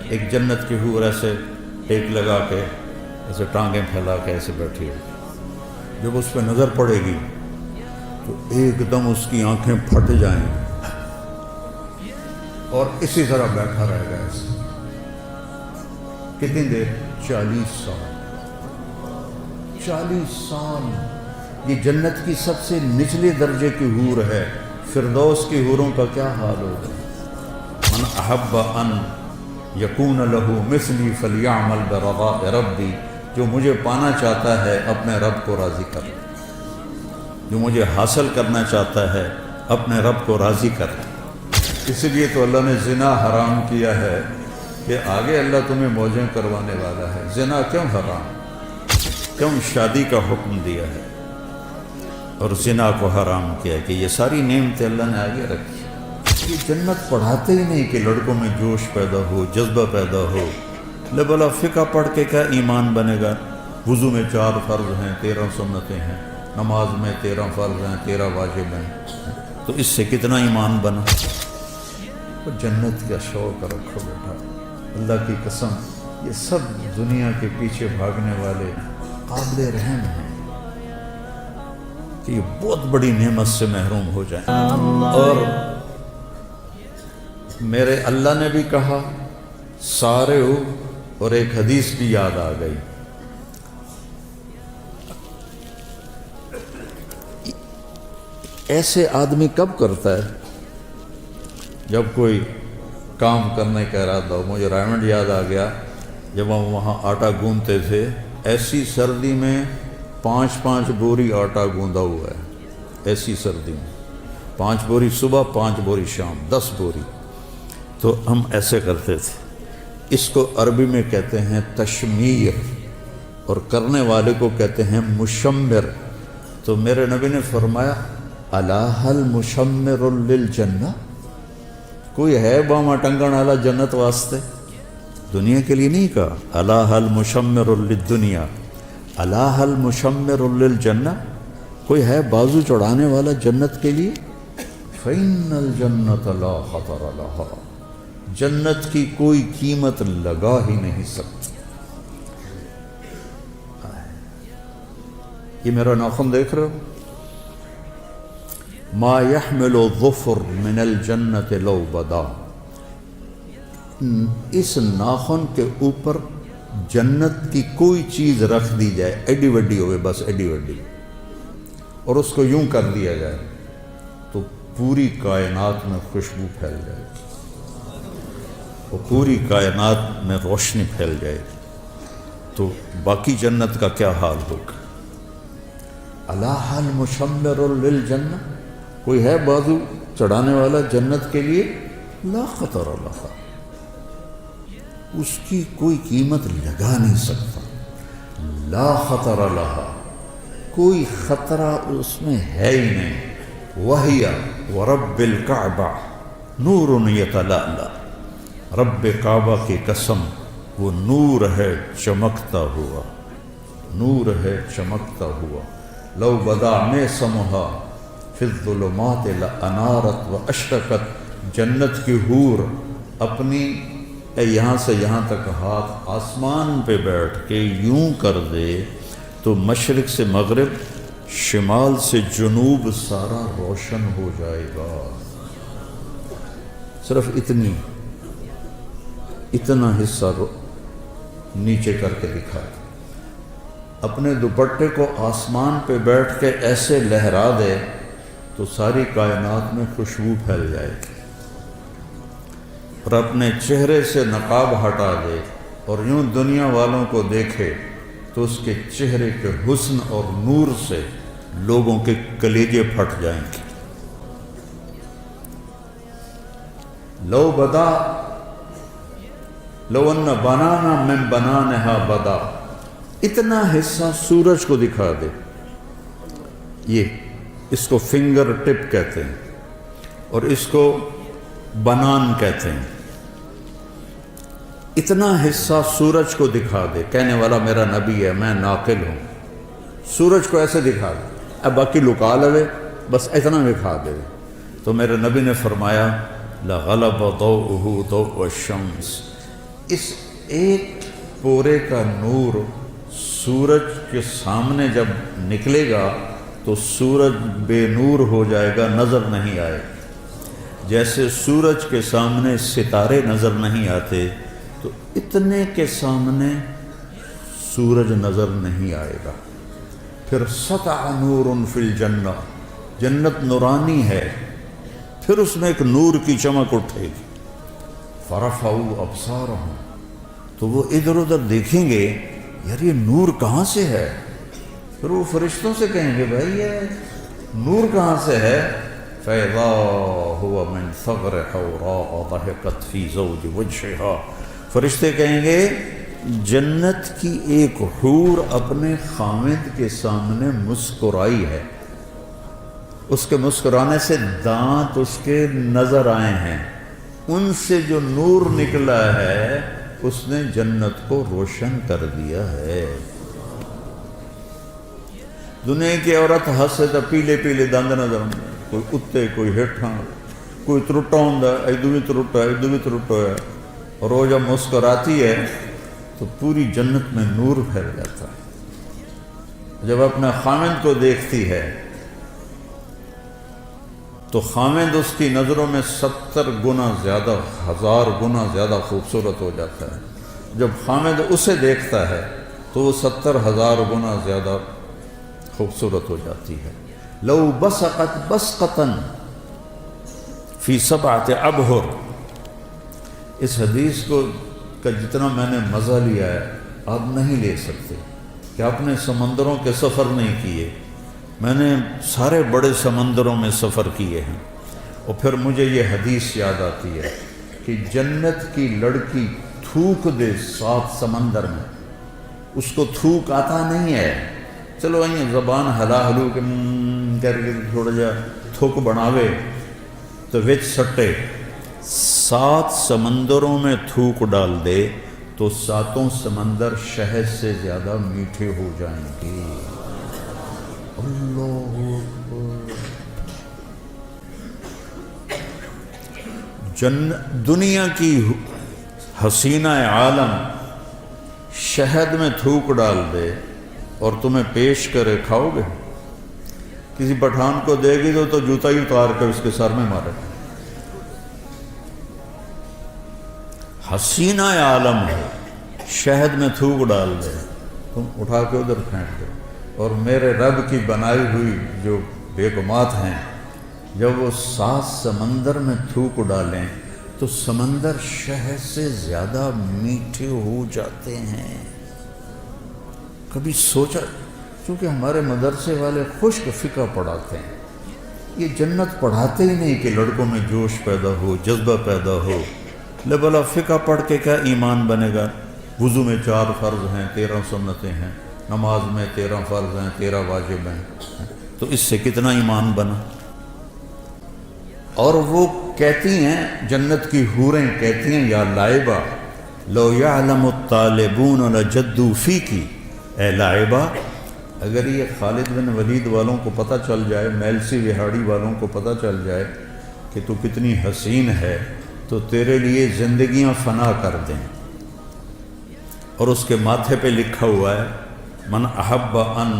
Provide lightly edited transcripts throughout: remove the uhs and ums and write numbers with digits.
ایک جنت کی حور ایسے ٹیک لگا کے ایسے ٹانگیں پھیلا کے ایسے بیٹھی ہوگی، جب اس پہ نظر پڑے گی تو ایک دم اس کی آنکھیں پھٹ جائیں اور اسی طرح بیٹھا رہے گا ایسے کتنی دیر؟ 40 سال 40 سال یہ جنت کی سب سے نچلے درجے کی حور ہے۔ فردوس کی حوروں کا کیا حال ہوگا؟ من احب ان یکون لہ مثلی فلیعمل برضاء ربی، جو مجھے پانا چاہتا ہے اپنے رب کو راضی کر، جو مجھے حاصل کرنا چاہتا ہے اپنے رب کو راضی کر۔ اس لیے تو اللہ نے زنا حرام کیا ہے کہ آگے اللہ تمہیں موجیں کروانے والا ہے۔ زنا کیوں حرام؟ کیوں شادی کا حکم دیا ہے اور زنا کو حرام کیا کہ یہ ساری نعمتیں اللہ نے آگے رکھی۔ یہ جنت پڑھاتے ہی نہیں کہ لڑکوں میں جوش پیدا ہو، جذبہ پیدا ہو۔ بلا فقہ پڑھ کے کیا ایمان بنے گا؟ وضو میں 4 فرض ہیں، 13 سنتیں ہیں، نماز میں 13 فرض ہیں، 13 واجب ہیں، تو اس سے کتنا ایمان بنا؟ جنت کا شوق رکھو بیٹا، اللہ کی قسم یہ سب دنیا کے پیچھے بھاگنے والے قابل رحم ہیں کہ یہ بہت بڑی نعمت سے محروم ہو جائیں۔ اور میرے اللہ نے بھی کہا سارے ہو، اور ایک حدیث بھی یاد آ گئی، ایسے آدمی کب کرتا ہے جب کوئی کام کرنے کا ارادہ ہو۔ مجھے رائمنڈ یاد آ گیا، جب ہم وہاں آٹا گوندتے تھے، ایسی سردی میں 5 بوری آٹا گوندا ہوا ہے، ایسی سردی میں 5 بوری صبح، 5 بوری شام، 10 بوری۔ تو ہم ایسے کرتے تھے۔ اس کو عربی میں کہتے ہیں تشمیر، اور کرنے والے کو کہتے ہیں مشمر۔ تو میرے نبی نے فرمایا الا هل مشمر للجنہ، کوئی ہے باما ٹنگن والا جنت واسطے؟ دنیا کے لیے نہیں کہا، الا هل مشمر للدنیا، الا هل مشمر للجنہ، کوئی ہے بازو چڑھانے والا جنت کے لیے؟ فإن الجنة لا خطر لها، جنت کی کوئی قیمت لگا ہی نہیں سکتی۔ یہ میرا ناخن دیکھ رہے ہو؟ ما يحمل الظفر من الجنة لو بدا، اس ناخن کے اوپر جنت کی کوئی چیز رکھ دی جائے، ایڈی وڈی ہوئے، بس ایڈی وڈی، اور اس کو یوں کر دیا جائے تو پوری کائنات میں خوشبو پھیل جائے، وہ پوری کائنات میں روشنی پھیل جائے، تو باقی جنت کا کیا حال ہوگا؟ الا هل مشمر للجنہ، کوئی ہے بازو چڑھانے والا جنت کے لیے؟ لا خطر لها، اس کی کوئی قیمت لگا نہیں سکتا۔ لا خطر لها، کوئی خطرہ اس میں ہے ہی نہیں۔ وَهِيَ وَرَبِّ الْكَعْبَةِ نُورٌ يَتَلَأْلَأُ، رب کعبہ کی قسم وہ نور ہے چمکتا ہوا، نور ہے چمکتا ہوا۔ لو بدا میں سمہا فی الظلمات لانارت و اشرقت، جنت کی حور اپنی یہاں سے یہاں تک ہاتھ آسمان پہ بیٹھ کے یوں کر دے تو مشرق سے مغرب، شمال سے جنوب سارا روشن ہو جائے گا۔ صرف اتنا حصہ نیچے کر کے دکھا، اپنے دوپٹے کو آسمان پہ بیٹھ کے ایسے لہرا دے تو ساری کائنات میں خوشبو پھیل جائے گی، اور اپنے چہرے سے نقاب ہٹا دے اور یوں دنیا والوں کو دیکھے تو اس کے چہرے کے حسن اور نور سے لوگوں کے کلیجے پھٹ جائیں گے۔ لو ان بنانا من بنانہا بدا، اتنا حصہ سورج کو دکھا دے، اس کو فنگر ٹپ کہتے ہیں اور اس کو بنان کہتے ہیں۔ اتنا حصہ سورج کو دکھا دے، کہنے والا میرا نبی ہے، میں ناقل ہوں، سورج کو ایسے دکھا دے، اب باقی لکا لے، بس اتنا دکھا دے، تو میرے نبی نے فرمایا لغلب ضوءہ ضوء الشمس، اس ایک پورے کا نور سورج کے سامنے جب نکلے گا تو سورج بے نور ہو جائے گا، نظر نہیں آئے گا۔ جیسے سورج کے سامنے ستارے نظر نہیں آتے تو اتنے کے سامنے سورج نظر نہیں آئے گا۔ پھر سطع نور فی الجنہ، جنت نورانی ہے، پھر اس میں ایک نور کی چمک اٹھے گی۔ فرفعوا ابصارہم، تو وہ ادھر ادھر دیکھیں گے، یار یہ نور کہاں سے ہے؟ پھر وہ فرشتوں سے کہیں گے بھائی یہ نور کہاں سے ہے؟ فَإِذَا هُوَ مِنْ ثَغْرِ حَوْرَاءَ ضَحِكَتْ فِي زَوْجِ وَجْهِهَا، فرشتے کہیں گے جنت کی ایک حور اپنے خامد کے سامنے مسکرائی ہے، اس کے مسکرانے سے دانت اس کے نظر آئے ہیں، ان سے جو نور نکلا ہے اس نے جنت کو روشن کر دیا ہے۔ دنیا کی عورت ہسے تو پیلے پیلے دند نظر آتے، کوئی اتے کوئی ہیٹھاں، کوئی ترٹا ہوں، ادو بھی ترٹا ہے ادو بھی ترٹا ہے، اور وہ جب مسکراتی ہے تو پوری جنت میں نور پھیل جاتا ہے۔ جب اپنے خامد کو دیکھتی ہے تو خامد اس کی نظروں میں 70 گنا زیادہ، 1000 گنا زیادہ خوبصورت ہو جاتا ہے۔ جب خامد اسے دیکھتا ہے تو وہ 70,000 گنا زیادہ خوبصورت ہو جاتی ہے۔ لو بسقت بسقتن فی 7 ابحر، اس حدیث کو کا جتنا میں نے مزہ لیا ہے آپ نہیں لے سکتے، کہ آپ نے سمندروں کے سفر نہیں کیے، میں نے سارے بڑے سمندروں میں سفر کیے ہیں، اور پھر مجھے یہ حدیث یاد آتی ہے کہ جنت کی لڑکی تھوک دے 7 سمندر میں، اس کو تھوک آتا نہیں ہے، چلو آئیے زبان ہلا ہلو کے کر کے تھوڑا جا تھوک بناوے تو وچ سٹے، 7 سمندروں میں تھوک ڈال دے تو 7 سمندر شہد سے زیادہ میٹھے ہو جائیں گے۔ اللہ اکبر۔ دنیا کی حسینہ عالم شہد میں تھوک ڈال دے اور تمہیں پیش کرے، کھاؤ گے؟ کسی پٹھان کو دے گی تو جوتا ہی اتار کر اس کے سر میں مارے۔ حسینہ عالم ہے، شہد میں تھوک ڈال دے، تم اٹھا کے ادھر پھینک دو۔ اور میرے رب کی بنائی ہوئی جو بیگمات ہیں، جب وہ 7 سمندر میں تھوک ڈالیں تو سمندر شہد سے زیادہ میٹھے ہو جاتے ہیں۔ کبھی سوچا؟ چونکہ ہمارے مدرسے والے خشک فقہ پڑھاتے ہیں، یہ جنت پڑھاتے ہی نہیں کہ لڑکوں میں جوش پیدا ہو، جذبہ پیدا ہو۔ بلا فقہ پڑھ کے کیا ایمان بنے گا؟ وضو میں 4 فرض ہیں، 13 سنتیں ہیں، نماز میں 13 فرض ہیں، 13 واجب ہیں، تو اس سے کتنا ایمان بنا؟ اور وہ کہتی ہیں، جنت کی حوریں کہتی ہیں، یا لائبہ لو یعلم الطالبون لجدوا فیکی، اے لائبہ اگر یہ خالد بن ولید والوں کو پتہ چل جائے، میلسی وہاڑی والوں کو پتہ چل جائے کہ تو کتنی حسین ہے تو تیرے لیے زندگیاں فنا کر دیں۔ اور اس کے ماتھے پہ لکھا ہوا ہے، من احب ان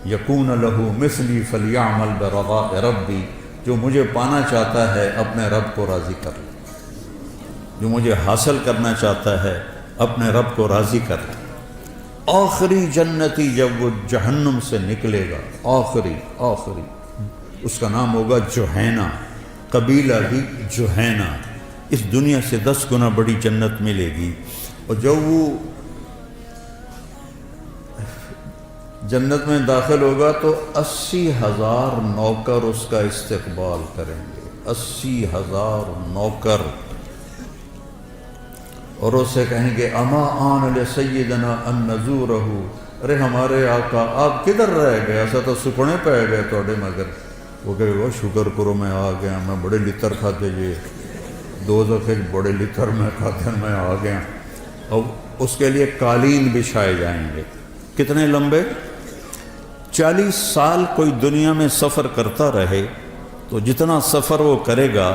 یکون لہ مثلی فلیعمل برضاء ربی، جو مجھے پانا چاہتا ہے اپنے رب کو راضی کر لے، جو مجھے حاصل کرنا چاہتا ہے اپنے رب کو راضی کر لے۔ آخری جنتی جب وہ جہنم سے نکلے گا، آخری اس کا نام ہوگا جوہینہ، قبیلہ بھی جوہینہ، اس دنیا سے 10 گنا بڑی جنت ملے گی۔ اور جب وہ جنت میں داخل ہوگا تو 80,000 نوکر اس کا استقبال کریں گے، 80,000 نوکر، اور اسے کہیں گے اما آن لسیدنا ان نزورہ، ارے ہمارے آقا آپ کدھر رہ گئے، ایسا تو سکھنے پہ گئے توڑے مگر۔ وہ کہے وہ شکر کرو میں آ گیا، میں بڑے لتر کھاتے جی، 2 دفعے بڑے لتر میں کھاتے میں آ گیا۔ اور اس کے لیے قالین بچھائے جائیں گے، کتنے لمبے؟ 40 سال کوئی دنیا میں سفر کرتا رہے تو جتنا سفر وہ کرے گا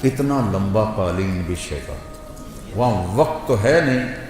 اتنا لمبا قالین بچھے گا۔ وہاں وقت تو ہے نہیں